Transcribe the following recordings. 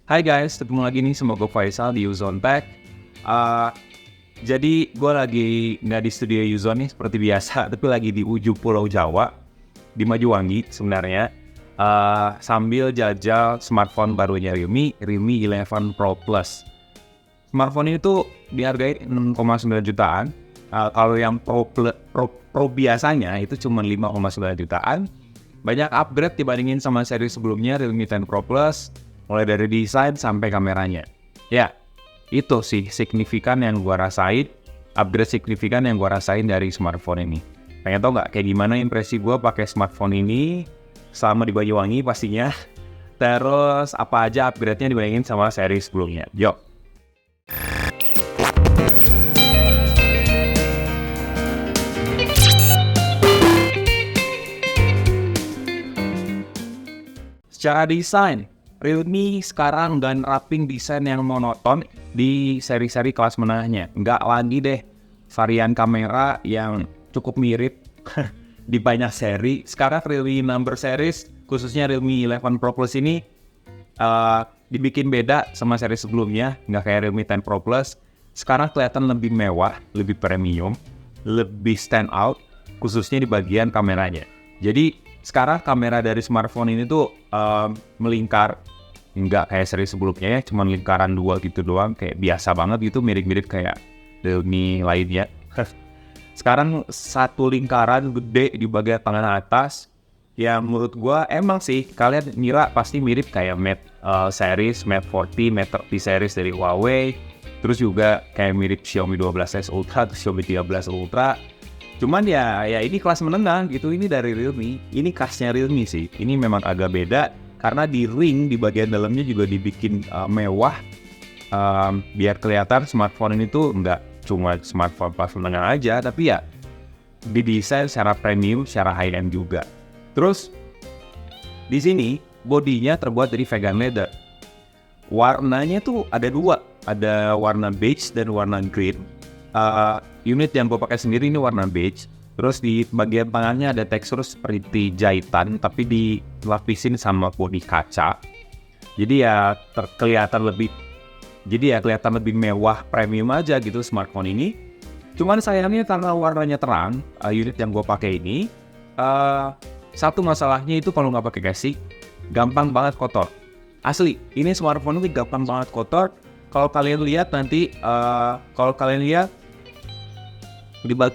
Hai guys, ketemu lagi nih sama gue Faisal di Uzone Tech. Uh, jadi gue lagi nggak di studio Uzone nih seperti biasa, tapi lagi di ujung Pulau Jawa, di Majuwangi sebenarnya. Sambil jajal smartphone barunya Realme 11 Pro Plus. Smartphone ini tuh dihargai 6,9 jutaan. Kalau yang Pro biasanya itu cuma 5,9 jutaan. Banyak upgrade dibandingin sama seri sebelumnya Realme 10 Pro Plus, mulai dari desain sampai kameranya. Ya, itu sih signifikan yang gue rasain, upgrade signifikan yang gue rasain dari smartphone ini. Pengen tau nggak kayak gimana impresi gue pakai smartphone ini selama di Banyuwangi pastinya. Terus apa aja upgrade-nya dibandingin sama seri sebelumnya. Yuk. Secara desain, Realme sekarang udah nerapin desain yang monoton di seri-seri kelas menengahnya. Nggak lagi deh varian kamera yang cukup mirip di banyak seri. Sekarang Realme number series, khususnya Realme 11 Pro Plus ini dibikin beda sama seri sebelumnya. Nggak kayak Realme 10 Pro Plus. Sekarang kelihatan lebih mewah, lebih premium, lebih stand out, khususnya di bagian kameranya. Jadi sekarang kamera dari smartphone ini tuh melingkar, nggak kayak seri sebelumnya ya, cuma lingkaran dua gitu doang, kayak biasa banget gitu, mirip-mirip kayak Realme lainnya. Sekarang satu lingkaran gede di bagian tangan atas, yang menurut gua emang sih kalian ngira pasti mirip kayak Mate series, Mate 40, Mate 30 series dari Huawei, terus juga kayak mirip Xiaomi 12S Ultra atau Xiaomi 13 Ultra. Cuman ya ini kelas menengah gitu, ini dari Realme, ini khasnya Realme sih. Ini memang agak beda karena di ring di bagian dalamnya juga dibikin mewah, biar kelihatan smartphone ini tuh nggak cuma smartphone kelas menengah aja, tapi ya didesain secara premium, secara high end juga. Terus di sini bodinya terbuat dari vegan leather. Warnanya tuh ada dua, ada warna beige dan warna green. Unit yang gue pakai sendiri ini warna beige. Terus di bagian tangannya ada tekstur seperti jahitan, tapi dilapisin sama bodi kaca. Jadi ya kelihatan lebih mewah, premium aja gitu smartphone ini. Cuman sayangnya karena warnanya terang, unit yang gue pakai ini, satu masalahnya itu kalau nggak pakai casing, gampang banget kotor. Asli, ini smartphone ini gampang banget kotor. Kalau kalian lihat nanti,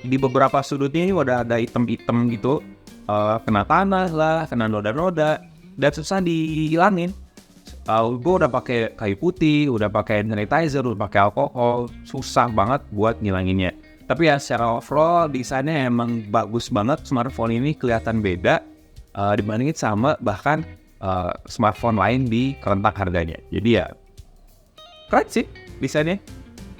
di beberapa sudutnya ini udah ada item-item gitu, kena tanah lah, kena noda-noda, dan susah dihilangin. Gue udah pakai kayu putih, udah pakai sanitizer, udah pakai alkohol, susah banget buat ngilanginnya. Tapi ya secara overall desainnya emang bagus banget. Smartphone ini kelihatan beda dibandingin sama bahkan smartphone lain di kerentak harganya. Jadi ya keren sih desainnya.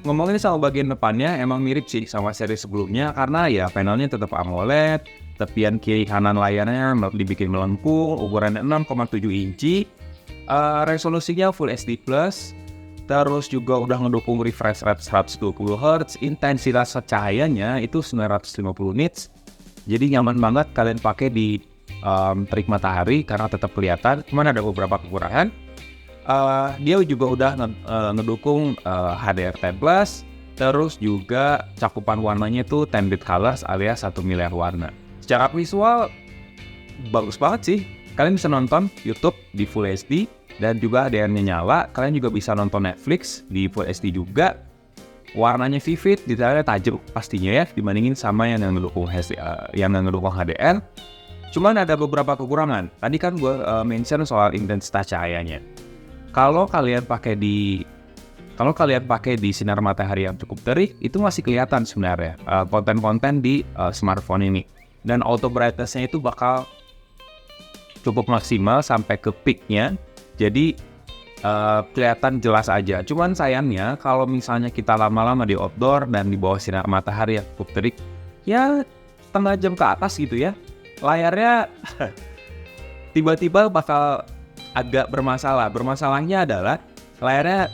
Ngomongin sama bagian depannya emang mirip sih sama seri sebelumnya karena ya panelnya tetap AMOLED, tepian kiri kanan layarnya dibikin melengkung, ukurannya 6,7 inci, resolusinya Full HD+, terus juga udah ngedukung refresh rate 120 Hz, intensitas cahayanya itu 950 nits, jadi nyaman banget kalian pakai di terik matahari karena tetap kelihatan, cuman ada beberapa kekurangan. Dia juga udah ngedukung HDR10+, terus juga cakupan warnanya itu 10 bit colors alias 1 miliar warna. Secara visual bagus banget sih. Kalian bisa nonton YouTube di Full HD dan juga HDR-nya nyala. Kalian juga bisa nonton Netflix di Full HD juga. Warnanya vivid, detailnya tajam pastinya ya dibandingin sama yang ngedukung HDR. Cuman ada beberapa kekurangan. Tadi kan gue mention soal intensitas cahayanya. Kalau kalian pakai di sinar matahari yang cukup terik, itu masih kelihatan sebenarnya konten-konten di smartphone ini. Dan auto brightness-nya itu bakal cukup maksimal sampai ke peak-nya. Jadi kelihatan jelas aja. Cuman sayangnya kalau misalnya kita lama-lama di outdoor dan di bawah sinar matahari yang cukup terik, ya setengah jam ke atas gitu ya, layarnya tiba-tiba bakal agak bermasalah. Bermasalahnya adalah layarnya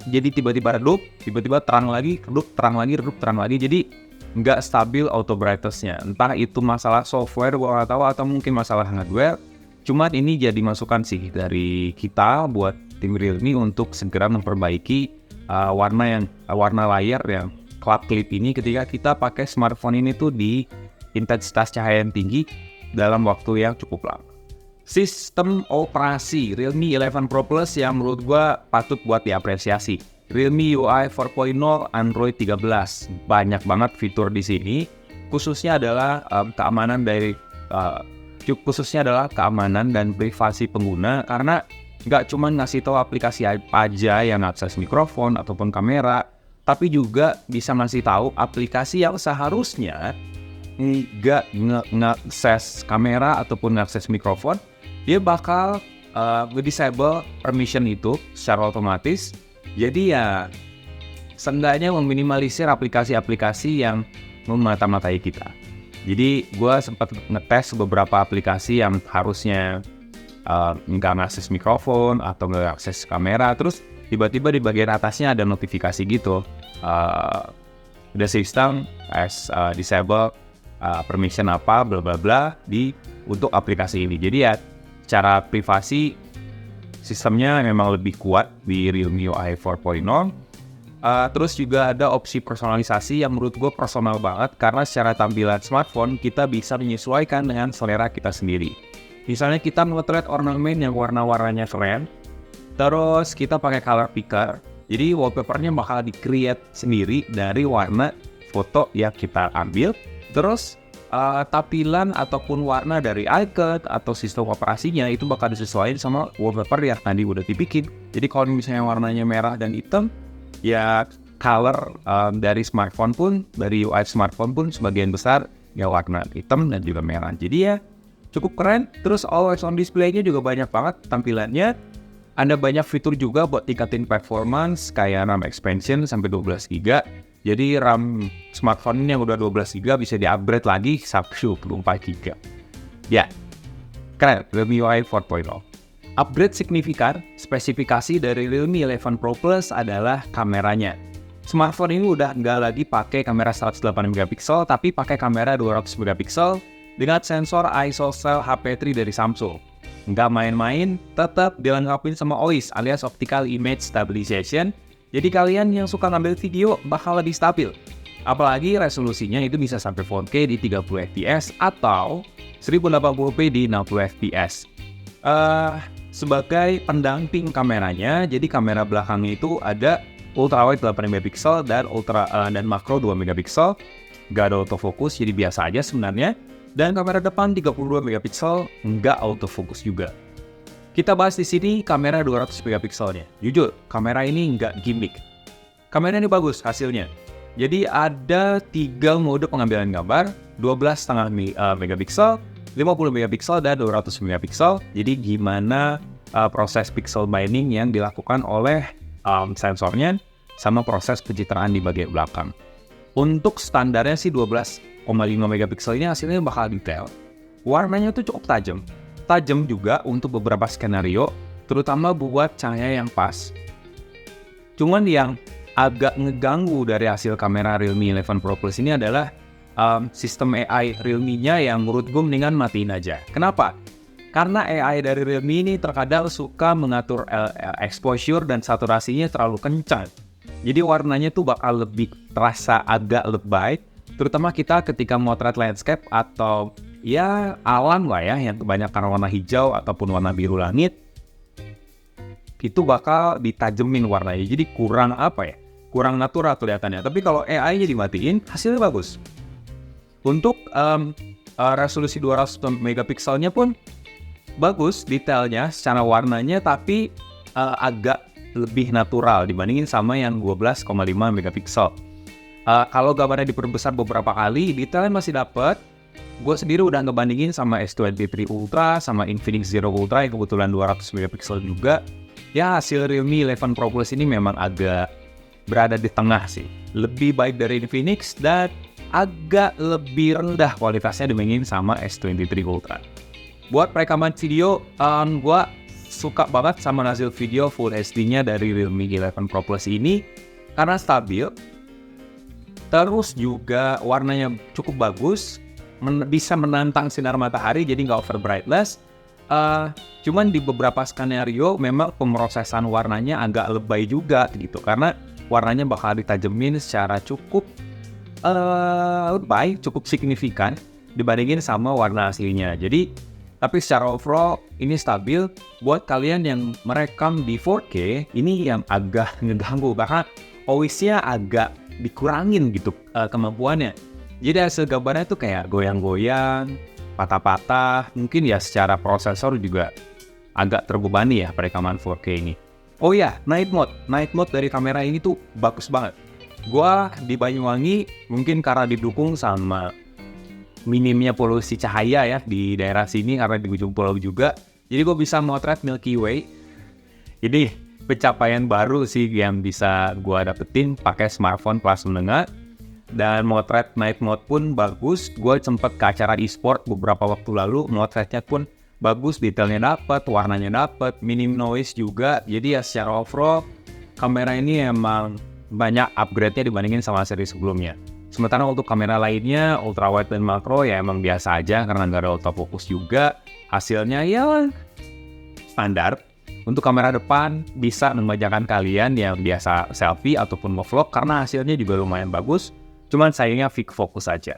jadi tiba-tiba redup, tiba-tiba terang lagi, redup, terang lagi, redup, terang lagi. Jadi nggak stabil auto brightness-nya. Entah itu masalah software gua nggak tahu atau mungkin masalah hardware. Cuman ini jadi masukan sih dari kita buat tim Realme untuk segera memperbaiki warna layar yang club clip ini ketika kita pakai smartphone ini tuh di intensitas cahaya yang tinggi dalam waktu yang cukup lama. Sistem operasi Realme 11 Pro Plus yang menurut gua patut buat diapresiasi. Realme UI 4.0 Android 13. Banyak banget fitur di sini. Khususnya adalah keamanan dan privasi pengguna, karena nggak cuma ngasih tahu aplikasi aja yang akses mikrofon ataupun kamera, tapi juga bisa ngasih tahu aplikasi yang seharusnya nggak ngakses kamera ataupun ngakses mikrofon, dia bakal disable permission itu secara otomatis. Jadi ya seenggaknya meminimalisir aplikasi-aplikasi yang memata-matai kita. Jadi gue sempat ngetes beberapa aplikasi yang harusnya nggak ngakses mikrofon atau nggak ngakses kamera, terus tiba-tiba di bagian atasnya ada notifikasi gitu, the system as disable permission apa bla bla bla untuk aplikasi ini. Jadi ya secara privasi sistemnya memang lebih kuat di Realme UI 4.0. Terus juga ada opsi personalisasi yang menurut gue personal banget, karena secara tampilan smartphone kita bisa menyesuaikan dengan selera kita sendiri. Misalnya kita nge-thread ornamen yang warna-warnanya keren, terus kita pakai color picker, jadi wallpapernya bakal di-create sendiri dari warna foto yang kita ambil. Terus tampilan ataupun warna dari icon atau sistem operasinya itu bakal disesuaikan sama wallpaper yang tadi udah dibikin. Jadi kalau misalnya warnanya merah dan hitam, ya color dari smartphone pun, dari UI smartphone pun sebagian besar ya warna hitam dan juga merah. Jadi ya cukup keren. Terus always on display-nya juga banyak banget tampilannya. Ada banyak fitur juga buat tingkatin performance, kayak RAM expansion sampai 12GB. Jadi RAM smartphone ini yang udah 12GB bisa di-upgrade lagi sampai 24GB. Ya, keren, Realme UI 4.0. Upgrade signifikan, spesifikasi dari Realme 11 Pro Plus adalah kameranya. Smartphone ini udah nggak lagi pakai kamera 108MP, tapi pakai kamera 200MP dengan sensor ISOCELL HP3 dari Samsung. Nggak main-main, tetap dilengkapi sama OIS alias Optical Image Stabilization. Jadi kalian yang suka ngambil video bakal lebih stabil. Apalagi resolusinya itu bisa sampai 4K di 30fps atau 1080p di 60fps. Sebagai pendamping kameranya, jadi kamera belakangnya itu ada ultrawide 8MP dan makro 2MP. Nggak ada autofocus, jadi biasa aja sebenarnya. Dan kamera depan 32MP, nggak autofocus juga. Kita bahas di sini kamera 200MP-nya. Jujur, kamera ini nggak gimmick. Kamera ini bagus hasilnya. Jadi ada 3 mode pengambilan gambar, 12,5MP, 50MP dan 200MP. Jadi gimana proses pixel mining yang dilakukan oleh sensornya sama proses pencitraan di bagian belakang. Untuk standarnya sih 12,5MP ini hasilnya bakal detail. Warnanya tuh cukup tajam juga untuk beberapa skenario, terutama buat cahaya yang pas. Cuman yang agak ngeganggu dari hasil kamera Realme 11 Pro Plus ini adalah sistem AI Realme-nya yang menurut gue mendingan matiin aja. Kenapa? Karena AI dari Realme ini terkadang suka mengatur exposure dan saturasinya terlalu kencang. Jadi warnanya tuh bakal lebih terasa agak lebay, terutama kita ketika motret landscape atau ya alam lah ya, yang kebanyakan warna hijau ataupun warna biru langit, itu bakal ditajemin warnanya. Jadi kurang kurang natural kelihatannya. Tapi kalau AI-nya dimatiin, hasilnya bagus. Untuk resolusi 200MP pun bagus detailnya secara warnanya, tapi agak lebih natural dibandingin sama yang 12,5MP. Kalau gambarnya diperbesar beberapa kali, detailnya masih dapat. Gue sendiri udah ngebandingin sama S23 Ultra sama Infinix Zero Ultra yang kebetulan 200MP juga. Ya hasil Realme 11 Pro Plus ini memang agak berada di tengah sih. Lebih baik dari Infinix dan agak lebih rendah kualitasnya dibandingin sama S23 Ultra. Buat perekaman video, gue suka banget sama hasil video Full HD-nya dari Realme 11 Pro Plus ini karena stabil. Terus juga warnanya cukup bagus, bisa menantang sinar matahari, jadi nggak over brightness. Cuman di beberapa skenario memang pemrosesan warnanya agak lebay juga gitu, karena warnanya bakal ditajemin secara cukup lebay, cukup signifikan dibandingin sama warna aslinya. Jadi, tapi secara overall ini stabil. Buat kalian yang merekam di 4K, ini yang agak ngeganggu karena OIS-nya agak dikurangin gitu kemampuannya. Jadi hasil gambarnya tuh kayak goyang-goyang, patah-patah. Mungkin ya secara prosesor juga agak terbebani ya perekaman 4K ini. Oh ya, night mode dari kamera ini tuh bagus banget. Gua di Banyuwangi mungkin karena didukung sama minimnya polusi cahaya ya di daerah sini karena di ujung pulau juga. Jadi gue bisa motret Milky Way. Ini pencapaian baru sih yang bisa gue dapetin pakai smartphone kelas menengah. Dan motret night mode pun bagus. Gue sempet ke acara e-sport beberapa waktu lalu, motretnya pun bagus, detailnya dapet, warnanya dapet, minim noise juga. Jadi ya secara overall kamera ini emang banyak upgrade-nya dibandingin sama seri sebelumnya. Sementara untuk kamera lainnya, ultrawide dan makro ya emang biasa aja karena nggak ada autofocus juga. Hasilnya ya standar. Untuk kamera depan bisa membajakan kalian yang biasa selfie ataupun vlog karena hasilnya juga lumayan bagus. Cuman sayangnya fix fokus aja.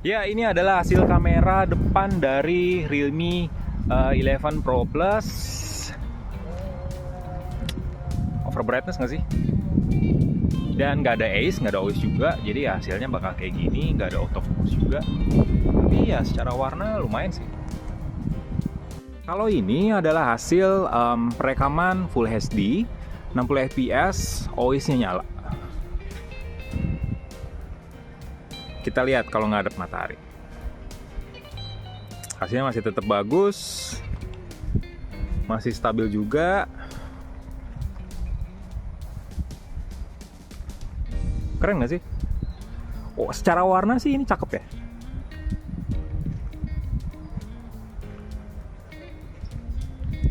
Ya, ini adalah hasil kamera depan dari Realme 11 Pro Plus. Over brightness nggak sih? Dan nggak ada ACE, nggak ada OIS juga. Jadi ya hasilnya bakal kayak gini, nggak ada autofocus juga. Tapi ya secara warna lumayan sih. Kalau ini adalah hasil perekaman Full HD 60 fps, OIS-nya nyala. Kita lihat kalau ngadep matahari. Hasilnya masih tetap bagus, masih stabil juga. Keren nggak sih? Oh, secara warna sih ini cakep ya.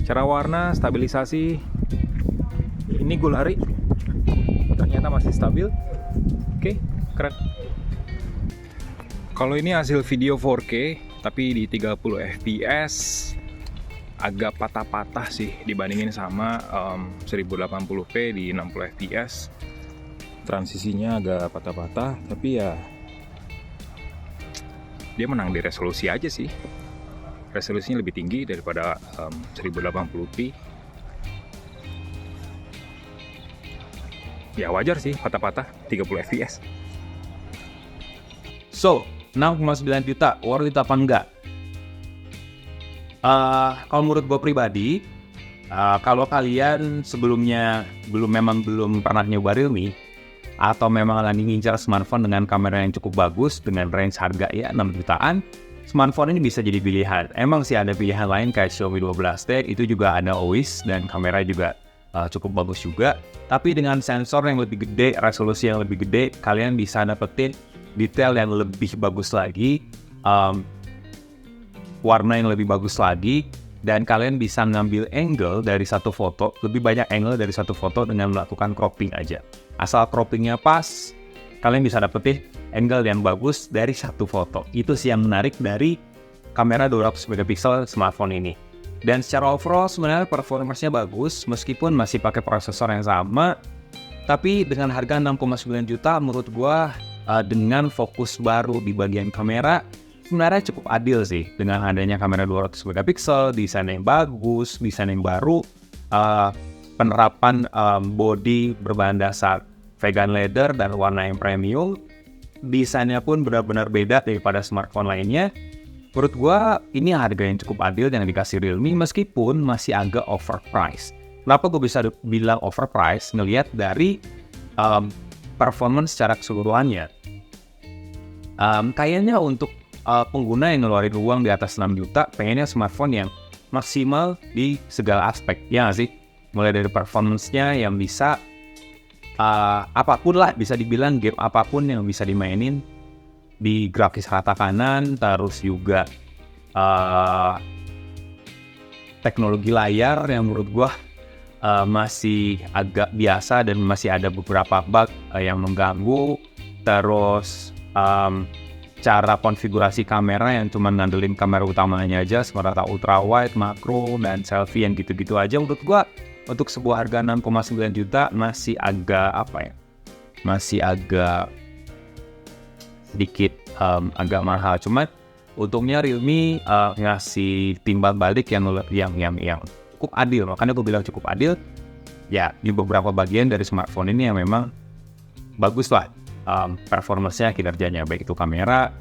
Secara warna, stabilisasi, ini gue lari, ternyata masih stabil. Oke, keren. Kalau ini hasil video 4K, tapi di 30 fps, agak patah-patah sih dibandingin sama 1080p di 60 fps. Transisinya agak patah-patah, tapi ya dia menang di resolusi aja sih. Resolusinya lebih tinggi daripada 1080p. Ya wajar sih patah-patah 30 fps. So, 6,9 juta, worth it apa enggak? Kalau menurut gue pribadi, kalau kalian sebelumnya belum pernah nyoba Realme, atau memang lagi ngincar smartphone dengan kamera yang cukup bagus, dengan range harga ya 6 jutaan, smartphone ini bisa jadi pilihan. Emang sih ada pilihan lain kayak Xiaomi 12T, itu juga ada OIS dan kamera juga cukup bagus juga. Tapi dengan sensor yang lebih gede, resolusi yang lebih gede, kalian bisa dapetin detail yang lebih bagus lagi, warna yang lebih bagus lagi, dan kalian bisa ngambil angle dari satu foto, lebih banyak angle dari satu foto dengan melakukan cropping aja. Asal croppingnya pas, kalian bisa dapetin angle yang bagus dari satu foto. Itu sih yang menarik dari kamera 200 megapiksel smartphone ini. Dan secara overall sebenarnya performance-nya bagus, meskipun masih pakai prosesor yang sama, tapi dengan harga 6,9 juta menurut gua dengan fokus baru di bagian kamera sebenarnya cukup adil sih. Dengan adanya kamera 200 megapiksel, desain yang bagus, desain yang baru, penerapan body berbahan dasar vegan leather dan warna yang premium, desainnya pun benar-benar beda daripada smartphone lainnya. Menurut gua ini harga yang cukup adil yang dikasih Realme meskipun masih agak overpriced. Kenapa gue bisa bilang overpriced? Ngelihat dari performance secara keseluruhannya. Kayaknya untuk pengguna yang ngeluarin uang di atas 6 juta, pengennya smartphone yang maksimal di segala aspek, ya nggak sih? Mulai dari performance-nya yang bisa apapun lah, bisa dibilang game apapun yang bisa dimainin di grafis rata kanan, terus juga teknologi layar yang menurut gua masih agak biasa dan masih ada beberapa bug yang mengganggu. Terus cara konfigurasi kamera yang cuma ngandelin kamera utamanya aja, sementara ultra wide, makro, dan selfie yang gitu-gitu aja, menurut gua untuk sebuah harga 6,9 juta masih agak masih agak sedikit agak mahal. Cuman untungnya Realme ngasih timbal balik yang cukup adil. Makanya gue bilang cukup adil. Ya, di beberapa bagian dari smartphone ini yang memang bagus lah performance-nya, kinerjanya, baik itu kamera,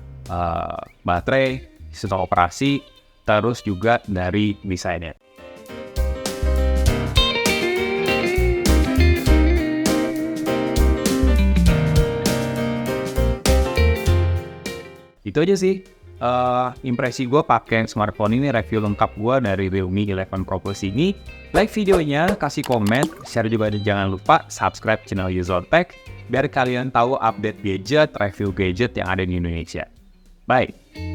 baterai, sistem operasi, terus juga dari desainnya. Itu aja sih impresi gue pakai smartphone ini, review lengkap gue dari Realme 11 Pro Plus ini. Like videonya, kasih komen, share juga, dan jangan lupa subscribe channel Yuzon Tech biar kalian tahu update gadget, review gadget yang ada di Indonesia. Bye!